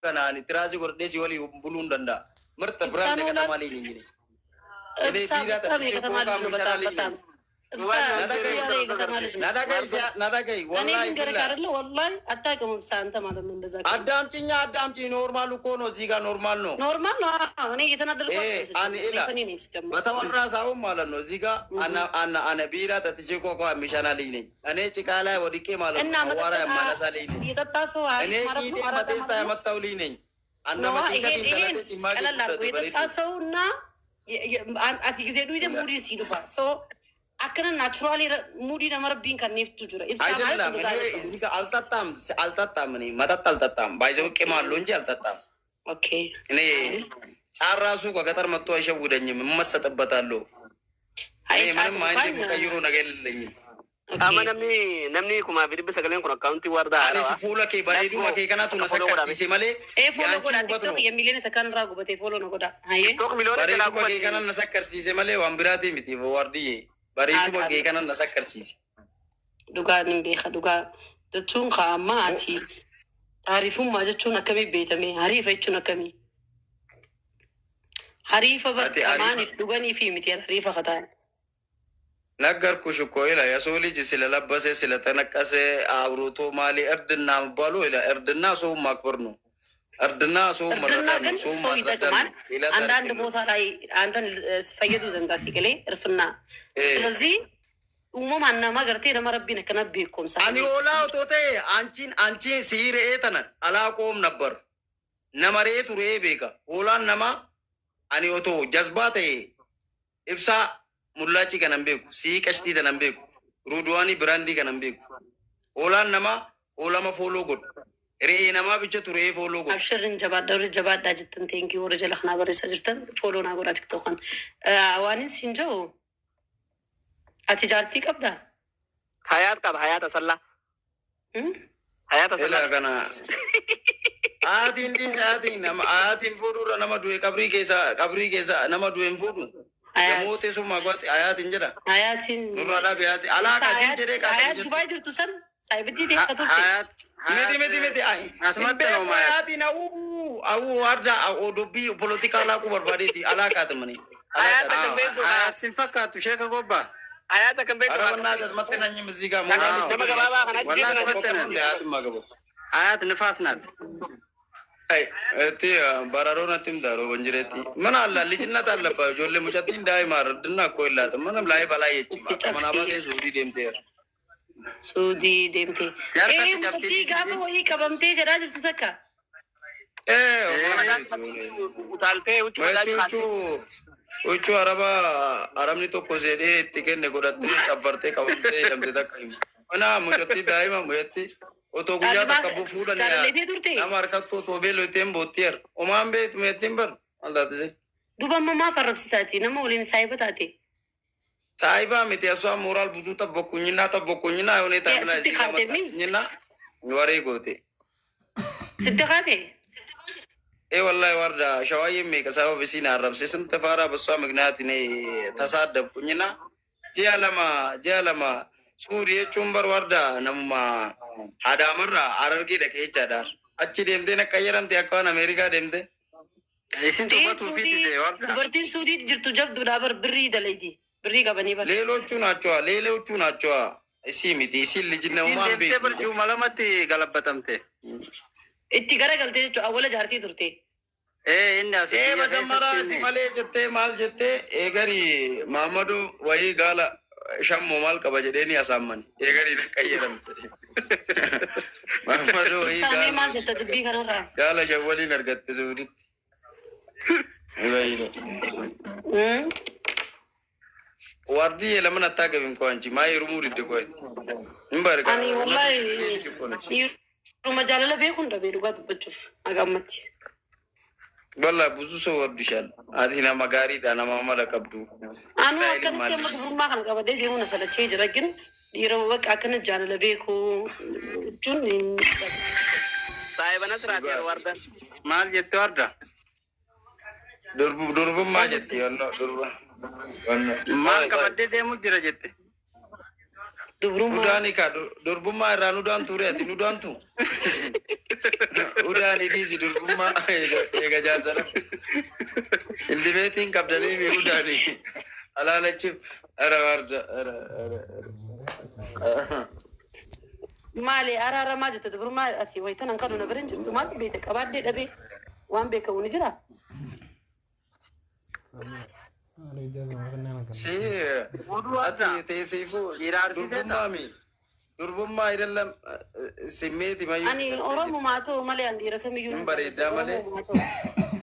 kanaan tiraasii godhee si walii buluun danda'a. Marta biraan deeggarta maaliif hin jiru? Ini biira taphachuu kookaa mishaaraan nadagai wallahi አታውቅም አንተ ማለት ነው። እንደዛ አዳምጪኝ ኖርማል እኮ ነው። እዚህ ጋር ኖርማል ነው እኔ እየተናደድኩ በተወራ ሳይሆን ማለት ነው። እዚህ ጋር አነ ቢራ ጠጥቼ ኮካ ሚሻናልኝ ነኝ እኔ ጭቃ ላይ ወድቄ ማለት ነው። አዋራ ያማነሳልኝ ነኝ እኔ ቂጤ መቴስታ ያመጣውልኝ ነኝ አነ መጭንቀት ይንተለጥ ጭማቂ የጠጣ ሰውና አቲ ጊዜ ዱይደ ሙዲ ሲዱፋ ሶ አከነ ናቹራሊ ሙዲ ነመርብኝ ከኔፍቱ ጁራ ኢብሳ ማለት ነው። እዚህ ጋር አልጠጣም እኔ መጠጥ አልጠጣም። ባይዘው ቂማሉ እንጂ አልጠጣም። ኦኬ እኔ ጫራሱ ከገጠር መጥቶ አይሸውደኝም። እመሰጥበታለሁ። አይ ምንም አይነት የሚቀይሩ ነገር የለኝም። Ama namni kuma video sagalen kun account warda ani si fuula ke bareedu ke kanatu na sakkatise malee follow goda TikTok yemilene sakan ra gubate follow na goda haye TikTok milone tala gubate ke kanan na sakkatise malee wan birati miti wardi bareedu ke kanan na sakkatise duga nimbe khaduga jechuun khaama ati taarifum ma jechuun akami beetame harifa jechuun akami harifa bakkaman dugani fi miti harifa khatan ነገርኩሽ እኮ ይላ የሰው ልጅ ስለለበሰ ስለተነቀሰ አብሮቶ ማሊ እርድና መባሉ ይላ እርድና ሰው ማክበር ነው። እርድና ሰው መረዳት ነው። ሰው ማስረዳት ነው። አንዳንድ ቦታ ላይ አንተን ፈየዱ ዘንዳ ሲገሌ እርፍና ስለዚህ ኡማማና ማገርቴ ለማረቢነ ከነብይኩም ሳ አኒ ኦላው ቶቴ አንቺን ሲሬተነ አላቆም ነበር ነመሬቱ ሬቤካ ኦላን ነማ አኒ ኦቶ ጀዝባቴ ኢብሳ ሙላቺ ከነምቤኩ ሲቀሽቲ ተነምቤኩ ሩድዋኒ ብራንዲ ከነምቤኩ ኦላን ነማ ኦላማ ፎሎ ጎድ ሬ ነማ ብቸቱ ሬ ፎሎ ጎድ አብሽርን ጀባዳ ጅትን ቴንኪ ወረ ጀለkhና በረሰ ጅርተን ፎሎ ና ጎዳ ቲክቶክን አዋኒስ እንጆ አቲጃርቲ ቀብዳ ሀያት አሰላ ሀያት አሰላ ከና አቲ እንዲ ሳቲ ነማ አቲን ፎዱራ ነማ ዱዌ ቀብሪ ኬሳ ነማ ዱዌን ፎዱ የሞቴ ሱማ ጓት አያት እንጀራ አያቲን ኑራዳ ቢያት አላካ ጅንጀሬ ቃ አያት ዱባይ ጅርቱ ሰን ሳይብቲ ተከቱት ሜቲ አይ አትመጥ ነው ማለት ነው። አው ዋርዳ ኦዶቢ ፖለቲካ ላቁ በርባዴቲ አላካት ምን አያት ሲንፈካቱ ሼከ ጎባ አያት ከንበይ አረና ተመተናኝም እዚህ ጋር ሞራል ተመገባባ ከናጅ አያት ንፋስ ናት። አይ እቲ ባራሮናቲም ዳሮ ወንጀለቲ ምን አላ ልጅነት አለባ ጆለ ሙጨቲ እንዳይ ማርድና ኮይላት ምንም ላይ በላይ ማናባቴ ሱዲ ደምቴ ሙጨቲ ጋሞ ወይ ከበምቴ ጀዳ ጅርቱ ተካ ኡታልቴ ኡቹ አረምኒ ቶኮ ዘዴ ትከነ ጎዳት ጨበርቴ ቀውንቴ ደምቴ ተቀይም እና ሙጨቲ ዳይማ ሙጨቲ oto guyyaa takka bufuudhan namarkatto tobeelo iteen boottiyer omaan beet meettiin bar aldaatise dubammamaa farrabsitaati nama waliin saayiba taate saayiba miti asua moraal busuu tabbokunyinaa yoonee taamina waree goote sitti kaate wallahi warda shawaayee meeqa sababa isiin arrabse sinte faaraa basua mignaatine tasaadabkunyinaa ji'a lama suuri jechuun bar warda namuma haadaamarraa arargee dhaqee jechaadhaar achi deemtee naqqayyaramte akka waan ameerikaa deemte isin tuffatu fiitile warda dubartiin suudii jirtu jabduudha bar birrii dalayti birrii qabanii bar ሌሎቹ ናቸዋ እሲ ሚቲ እሲ ልጅነውማን ቤት በርጁ ማለመት ገለበጠምቴ itti garagaltee jechuudha awwala jaartii turte inni መጀመሪያ ሲመሌ ጀቴ ማል ጀቴ ኤገሪ ማመዱ ወይ ጋላ shammo mal qaba jedheni asamman eegari nakayyaramte mamado sami mal jetta dubbi kanarra gala shawwalin argatte suuditti wardi elaman attagabin ko anchi mai rumuri de koyti imbarka ani wallahi ruma jalala be khunda be duga dubachuf agammati walla ብዙ ሰው ወድሻል አዲና ማጋሪ ዳና ማማላ ቀብዱ አኑ ከነከ መግቡማ ካን ቀበደ ዲሙና ሰለቼ ጅረግን ዲረው በቃ ከነ ጃለለ ቤኩ ጁን ሳይበነ ስራት ወርዳ ማል ጀት ወርዳ ዱርቡማ ጀት ያለው ዱርባ ማል ቀበደ ደሙ ጅረ ጀት Udani ka durbumma irraa nudaan ture ati nudaantu. Udani dhiisi durbumma eega jaarsana. Ildibeetiin qabdanii fi udani alaalachiif ara warda maali araaramaa jette dubrummaa ati waytan an kanu na birin jirtu maal beete qabaadde dhabe waan beekamu ni jira. Si ati teetiifu durbummaa አይደለም ስሜት ይማዩ ani oromumaa ta'u malee an dhiira kamiyyuu bareedaa malee